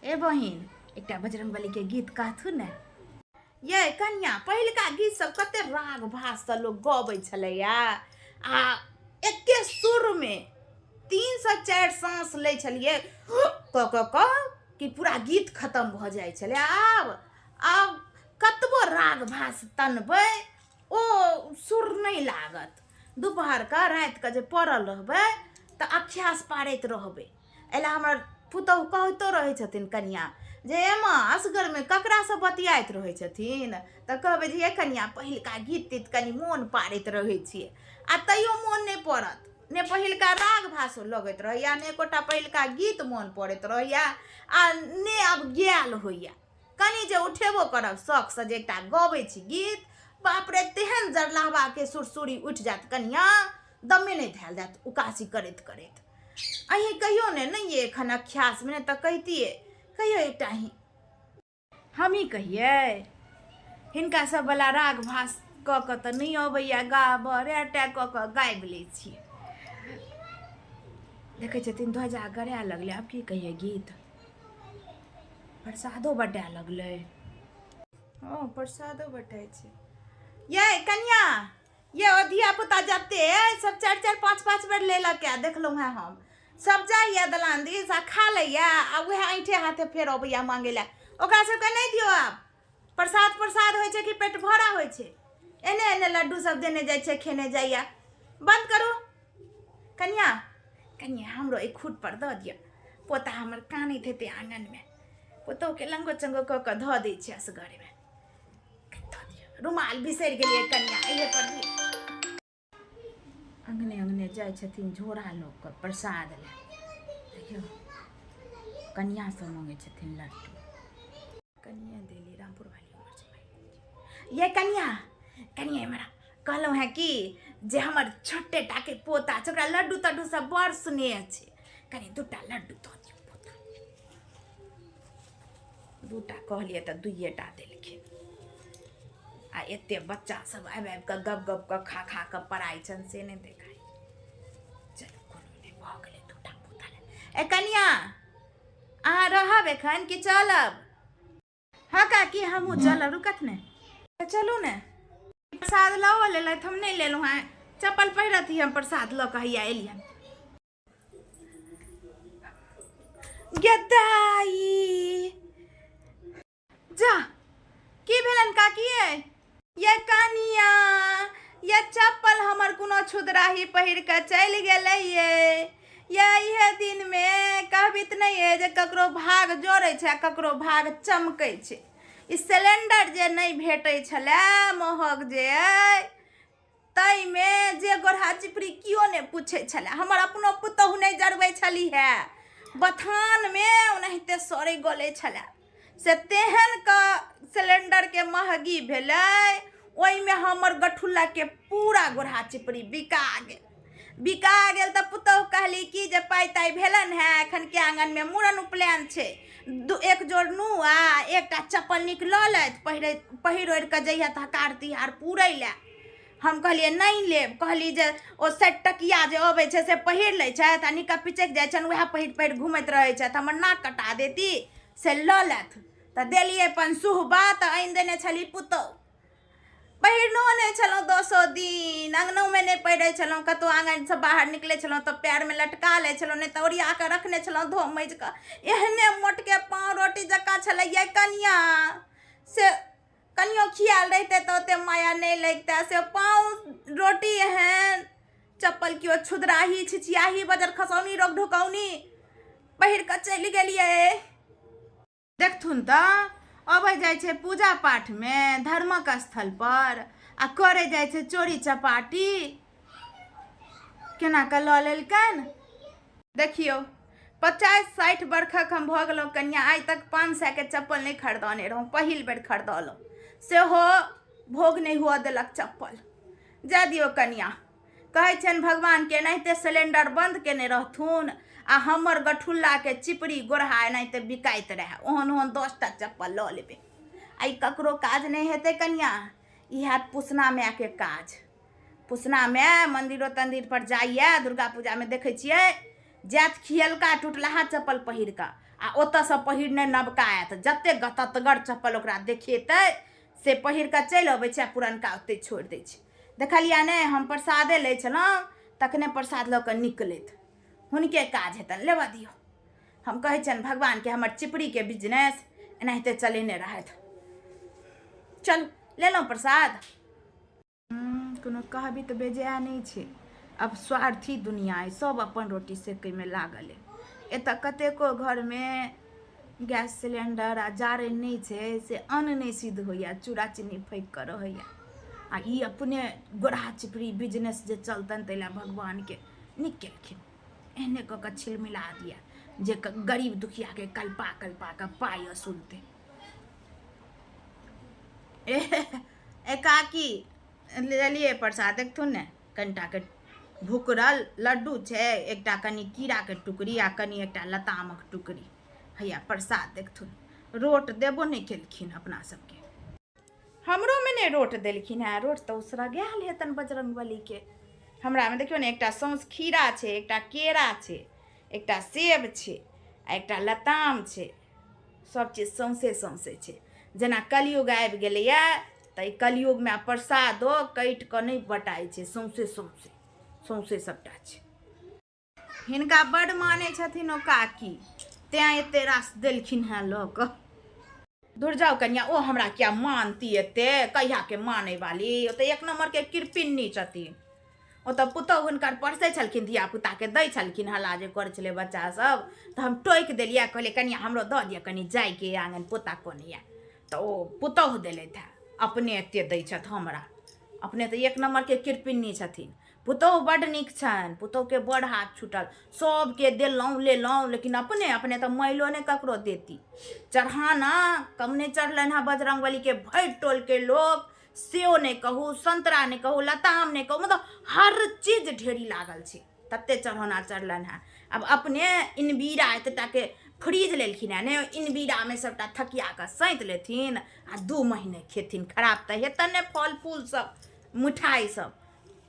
ए बहिन एकटा बजरंगबली के गीत कहथु ने। ये कन्या पहिलका गीत सब कते राग भास से लोग गबै छलैया आ एके सुर में 3 से 4 सांस लै छलिए क कि पूरा गीत खत्म भ जाइ छले। आब कतबो राग भास तनबै ओ सुर नहीं लागत। दोपहर का रात का जे पड़ल रहबै त अख्यास पारैत रहबै। एला हमर पुतहु कहतो रहे छथिन कन्या जे एमा असगर में ककरा से बतियाइत रहे छथिन त कहबै जे ये कन्या पहिलका गीत तीत कनी मोन पारैत रहे छिए आ तैयो मोन नहीं पड़त। ने पहिलका राग भाषो लगैत रहैया ने एकोटा पहिलका गीत मोन पड़ैत रहैया आ ने आब गेल होइया। कनी जे उठेबो करब शौक से जे एकटा गबै छी गीत बाप रे तेहन जरलाहबा के सुरसुरी उठ जात कन्या दमे नहीं धैल जात उकासी करैत करैत। अहीं कहियो ने नहीं ये एखन अख्यास में तो कहतिए कहियो एकटा ही हम ही कहिए हिनका सब वाला राग भास क क त नहीं अबैया गाबऽ रेटा क क गाबि लै छी। देखे छथिन ध्वजा गड़ाए लगले आब की कहिए गीत प्रसादो बटा लगले। ओ प्रसादो बटाई छे। ये कन्या ये धिया पुता जते सब 4-4 5-5 बेर लेलक क्या देखलहुँ हैं हम सब जाइया दलान दिस आ खा लैया आ वह ऐठे हाथे फेर अबैया मांगे ला। ओकरा सबके नहीं दियो आब प्रसाद होइ छे कि पेट भरा होइ छे। एने एने लड्डू सब देने जाय छे खेने जाइया बंद करो। कन्या कन्या हमरो एक खूट पर द दिया पोता हमर कानैत हेते आंगन में पोतो के लंगो चंगो क क ध दै छे असगरे में रुमाल बिसर गेलिए कन्या इहे पर दिया। अंगने अंगने जाय छथिन झोरा लोग के प्रसाद ले देखियो कन्या से मांगे छथिन लड्डू कन्या देली रामपुर वाली उमर से। ये कन्या कन्या हमरा कहलो है कि जे हमर छोटे टाके पोता छै ओकरा लड्डू तड्डू सब बड़ स्नेह छै कनी दूटा लड्डू द दियो पोता। दूटा कहलिए त दुइएटा देलखिन आ एते बच्चा सब आबि आबि के गप गप के खा खा के पराई छन से नहीं देखाई। चलो कोनो नहीं भ गेले दूटा पोता ले। ए कन्या अहाँ रहब एखन कि चलब? हाँ काकी हमहूँ चलब रुकत ने चलू ने प्रसाद लो ले हम नहीं लेलू हैं चप्पल पहिरत ही हम प्रसाद ल के हैया एलियन। गदाई जा की भेलन काकी ये कनिया ये चप्पल हमर कोनो छुदराही पहिर के चल गेले ये इहे दिन में कहबित नहीं है जे ककरो भाग जोड़े छे ककरो भाग चमकै छे। ई सिलेंडर जे नहीं भेटै छले महग जे तई में जे गोरहा चिपरी कियो ने पूछे छले हमर अपनो पुतहु नहीं जरबै छली है बथान में ओनाहिते सरे गले छले से तेहन का सिलेंडर के महगी भेलै ओई में हमर गठुल्ला के पूरा गोरहा चिपरी बिका गेल त पुतहु कहली कि जे पाई ताई भेलन है एखन के आंगन में मूड़न उपनयन छे एक जोड़ नुआ एकटा चप्पल निकल लैत पहिर ओढ़ के जइया हकार तिहार पूरै ले। हम कहलिए नहीं लेब कहली जे ओ 60 टकिया जे अबै छे से पहिर लै छथि आ निका पिचक जाइ छन वएह पहिर घुमैत रहै छथि हमर नाक कटा देती से ल लेथ त देलिए अपन सुहबा त आइन देने छली पुतहु पहिरनो नहीं छलौं 200 दिन अंगनों में नहीं पहिरै छलौं कतो आंगन से बाहर निकले छलौं तो पैर में लटका ले छलौं नहीं तो ओरिया के रखने छलौं धो मैज के एहने मोटके पाँव रोटी जका छलै ये कन्या से कनियो खियाल रहते तो ओते माया नहीं लगता से पाँव रोटी एहन चप्पल कियो छुदराही छिछियाही बजर खसौनी रोक ढुकौनी पहिर के चलि गेलिए। देखथुन त अबै जाय छे पूजा पाठ में धर्मक स्थल पर आ करे जाय छे चोरी चपाटी केना के ल लेलकन। देखियो 50-60 बरखक हम भ गेलौं कन्या आज तक 500 के चप्पल नहीं खरीदने रहूँ पहिल बेर खरीदलौं से हो भोग नहीं हुआ देलक चप्पल। जा दियो कन्या कहे छन भगवान के एनाहिते सिलेंडर बंद केने रहथुन आ हमर गठुल्ला के चिपरी गोरहा एनाहिते बिकाइत रहे ओहन ओहन 10टा चप्पल ल लेबे। आई ककरो काज नहीं हेते कन्या ई हैत पुसना माय के काज। पुसना माय मंदिरो तंदिर पर जाइए दुर्गा पूजा में देखे छिए जात खियलका टूटलाहा चप्पल पहिर का आ ओतऽसँ पहिरने नवका आयत, जतेक गततगर चप्पल ओकरा देखेतै से पहिर कऽ चलि अबै छै आ पुरनका ओतै छोड़ि दै छै। देखलियै नहि, हम प्रसादे लै छलहुँ तखने प्रसाद लऽ कऽ निकलैत हुनके काज हेतनि, लेबऽ दियौ। हम कहै छियनि भगवानके हमर चिपड़ीके बिजनेस एनाहिते चलेने रहथि। चलू लेलहुँ प्रसाद। कोनो कहबी तऽ बेजाय नहि छै। अब स्वार्थी दुनिया अइ, सब अपन रोटी सेकैमे लागल अइ। एतऽ कतेको घरमे गैस सिलेंडर आ जारनि नहीं छै से अन्न नहीं सिद्ध होइए, चूड़ा चीनी फैक कऽ रहैए। आ ई अपने गोढ़ा चिपड़ी बिजनेस जे चलतनि ताहि लए भगवानके नीक केलखिन, एहने कऽ कऽ छिलमिला दिया जे गरीब दुखियाके कल्पा कल्पा कऽ पाइ असुलतै। एकाकी लेलिए प्रसाद, देखथुन ने कनिटाके भुकरल लड्डू छै, एकटा कनि कीड़ाके टुकड़ी आ कनि एकटा लतामक टुकड़ी। हैया प्रसाद देखथुन, रोट देबो नहीं केलखिन अपना सबके। हमरो में नहीं रोट देलखिन है, रोट तो उसरा गेल हेतन बजरंगबलीके। हमरा में देखियो ने एकटा सौंस खीरा छै, एकटा केरा छै, एकटा सेब छै आ एकटा लताम छै। सब चीज सौंसे सौंसे छै। जेना कलयुग आबि गेलैया तऽ ई कलयुगमे प्रसादो कटि कऽ नहीं बटाइ छै, सौंसे सौंसे सौंसे सबटा छै। हिनका बड़ मानै छथिन ओ काकी, तेँ एते रास देलखिन हैं लऽ कऽ। दूर जाओ कन्या, ओ हमरा क्या मानती एते, कहिया के माने वाली, ओ तऽ एक नंबर के कृपिन्नी छथिन। ओ तऽ पुतहु हुनकर परसै छलखिन, धिया पुताके दै छलखिन, हल्ला जे करै छलै बच्चा सब तऽ हम टोकि देलियै, कहलियै कन्या हमरो दऽ दिअ कनि जाइके आँगन पोता कोनिया। तऽ ओ पुतहु देलथि है, अपने एते दै छथि हमरा। अपने तऽ एक नंबरके कृपिन्नी छथिन। पुतहु बड्ड नीक छनि, पुतहुके बड़ हाथ छूटल, सबके देलहुँ लेलहुँ, लेकिन अपने तऽ मैलो नहि ककरो देती। चढ़ाना कम नहीं चढ़लनि हैं बजरंगबलीके, भरि टोलके लोग, सेव नहीं कहू, संतरा नहीं कहू, लताम नहीं कहू, मतलब हर चीज ढेरी लागल छै, तते चढ़ौना चढ़लनि हैं। अब अपने इनबीरा एतटाके फ्रीज लेलखिन है ने, इनबीरामे सबटा थकिया कऽ सैंत लेथिन आ 2 महीने खेथिन। खराब तऽ हेतन ने फल फूल सब, मिठाई सब,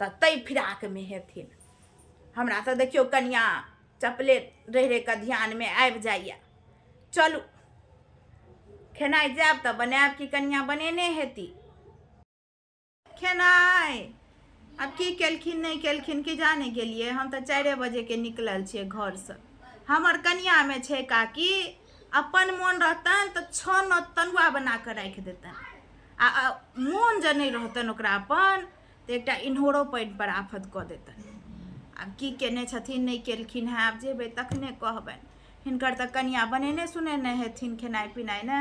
तऽ तै फिराकमे हेथिन। हमरा तऽ देखियौ कनिया चपले रहि रहि कऽ ध्यानमे आबि जाइए। चलू खेनाइ जायब तऽ बनायब कि कनिया बनेने हेती खेनाइ। अब की केलखिन नहीं केलखिन कि जाने गेलिए, हम तऽ 4 बजेके निकलल छियै घरसँ। हमर कनियामे छै काकी, अपन मोन रहतनि तऽ 6 नौ तनुआ बना कऽ राखि देतनि, आ मोन जे नहीं रहतनि ओकरा अपन तऽ एकटा इन्होरो पानि पर आफत कऽ देतनि। आब की केने छथिन नहीं केलखिन हैं, आब जेबै तखने कहबनि। हिनकर तऽ कनिया बनेने सुनेने हेथिन खेनाइ पिनाइ ने।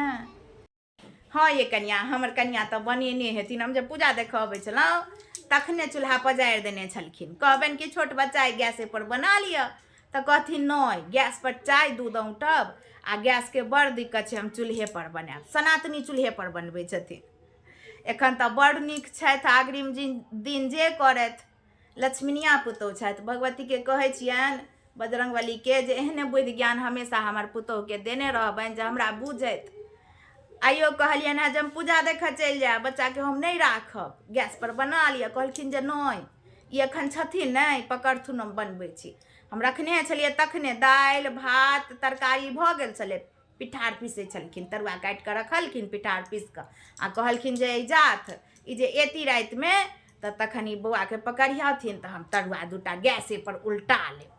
हाँ ये कनिया, हमर कनिया तऽ बनेने हेथिन। हम जे पूजा देखऽ अबै छलहुँ तखने चूल्हा पजारि देने छलखिन। कहबनि कि छोट बच्चा है गैसे पर बना लिअ, तऽ कहथिन नहीं, गैस पर चाय दूध औंटब आ गैसके बड़ दिक्कत छै, हम चूल्हे पर बनायब। सनातनी चूल्हे पर बनबै छथिन। एखन तऽ बड़ नीक छथि, अग्रिम दिन जे करथि। लक्ष्मीनिया पुतहु छथि, भगवतीके कहै छियनि बजरंगबलीके जे एहने बुद्धि ज्ञान हमेशा हमर पुतहुके देने रहबनि जे हमरा बुझैत। आइयो कहलियनि हैं जे हम पूजा देखऽ चलि जायब, बच्चाके हम नहीं राखब, गैस पर बना लिअ। कहलखिन जे नहीं, ई एखन छथिन नहीं, पकड़थुन हम बनबै छी। हम रखने छलियै तखने दालि भात तरकारी भऽ गेल छलै, पिठार पीसै छलखिन, तरुआ काटि कऽ रखलखिन पिठार पीस कऽ, आ कहलखिन जे जात ई जे एती रातिमे तऽ तखन ई बौआके पकड़िहथिन तऽ हम तरुआ 2टा गैसे पर उल्टा लेब।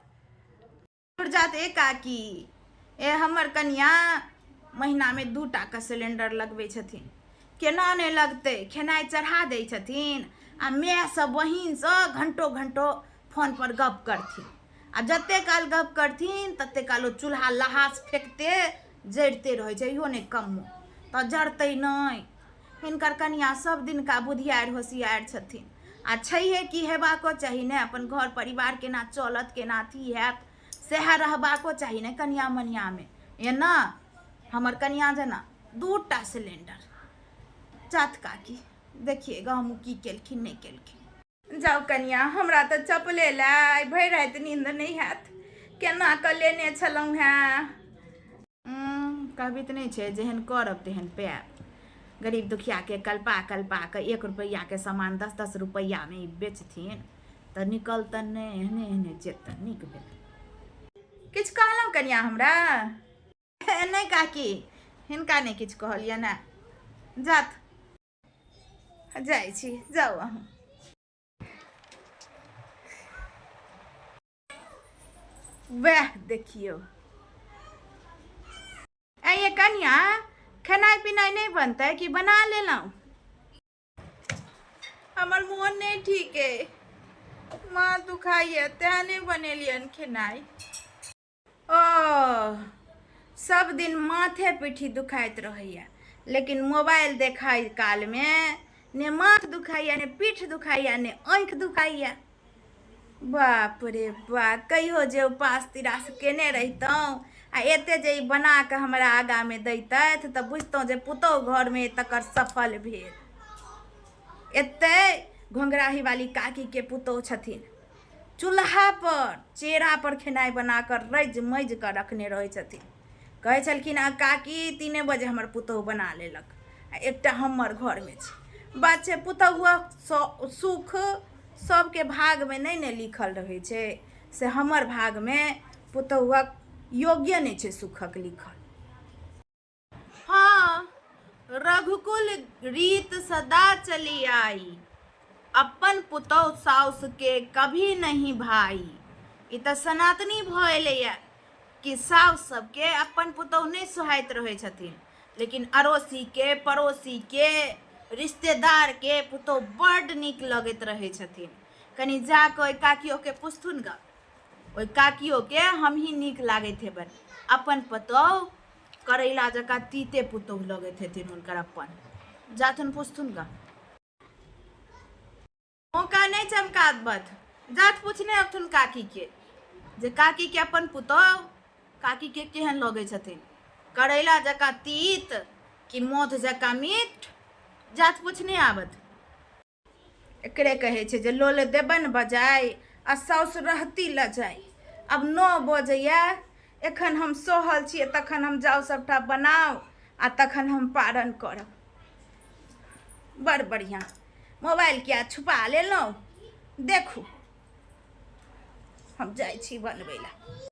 जात ए काकी, ए हमर कनिया महीनामे 2टा के सिलेंडर लगबै छथिन। केना नहीं लगतै, खेनाइ चढ़ा दै छथिन आ मायसँ बहिनसँ घंटो घंटो फोन पर गप करथिन। आ जते काल गप करथिन तते काल ओ चूल्हा लहास फेंकते जड़ते रहै छै, इहो नहीं कम्मो तऽ जड़तै नहीं। हिनकर कनिया सब दिनका बुधियारि होशियारि छथिन। आ छैहे कि हेबाको चाही ने, अपन घर परिवार केना चलत केना अथी हैत सएह रहबाको चाही ने कनिया मनियामे। एना हमर कनिया जेना 2टा सिलेंडर। जात काकी देखिएगा हम की केलखिन नहीं केलखिन। जाओ कनिया, हमरा तऽ चपले ला भरि राति नींद नहीं हैत, केना कऽ लेने छलहुँ हैं। कहबी तऽ नहीं छै, जेहन करब तेहन पायब। गरीब दुखियाके कल्पा कल्पा कऽ 1 रुपैयाके सामान 10-10 रुपैयामे बेचथिन तऽ निकलतनि नहि, एहने एहने जेतनि। नीक भेल। किछु कहलहुँ कनिया हमरा? नहीं काकी, हिनका नहीं किछु कहलिए ना, जात जाइ छी, जाउ अहाँ। वह देखियो, ये कनिया खेनाइ पिनाइ नहीं बनतै कि बना लेलहुँ? हमर मोन नहीं ठीक है, माँ दुखाइए तें नहीं बनेलियन खेनाइ। ओ सब दिन माथे पीठी दुखाइत रहैया, लेकिन मोबाइल देखाई काल में ने माथ दुखाइया ने पीठ दुखाइया ने आँखि दुखाइया। बाप रे बाप, कहियो जे उपास तिरास केने रहितहुँ आ एते जे ई बना कऽ हमरा आगा में दैतथि तऽ बुझतहुँ जे पुतहु घर में तकर सफल भेल। एते घोंघराही वाली काकी के पुतहु छथिन, चूल्हा पर चेहरा पर खेनाइ बना कर रज मज कर रखने रहे छथिन। कहै छलखिन आ काकी 3 बजे हमर पुतहु बना लेलक, आ एकटा हमर घर में छै। बात छै पुतहुआ सुख सबके भाग में नहीं ने लिखल रहे छै, से हमर भाग में पुतहुआ योग्य नहीं छै सुखक लिखल। हाँ, रघुकुल रीत सदा चली आई, अपन पुतहु साउस के कभी नहीं भाई। ई तऽ सनातनी भऽ एलैया कि साउस सबके अपन पुतहु नहीं सुहाइत रहे छथिन, लेकिन अड़ोसी के पड़ोसी के रिश्तेदार के पुतहु बड्ड नीक लगैत रहे छथिन। कनी जाके ओहि काकियो के पुछथुन ग, ओहि काकियो के हम ही नीक लागैत हेबन। अपन पुतहु करैला जकाँ तीते पुतहु लगैत हेथिन हुनकर अपन, जाथुन पुछथुन ग। मौका नहीं चमकात बथ, जात पूछने अबथुन काकी के जे काकी के अपन पुतहु काकी के केहन लगे छथिन, करैला जकाँ तीत कि मोध जकाँ मीठ, जात पूछने आबत। एकरे कहे छै जे लोल देबन बजाय आ साउस रहती लजाय। अब 9 बजैया, एखन हम सोहल छियै, तखन हम जाउ सबटा बनाउ आ तखन हम पारण करब। बड़ बढ़िया, मोबाइल किया छुपा लेलहुँ, देखू हम जाइ छी बनबै ला।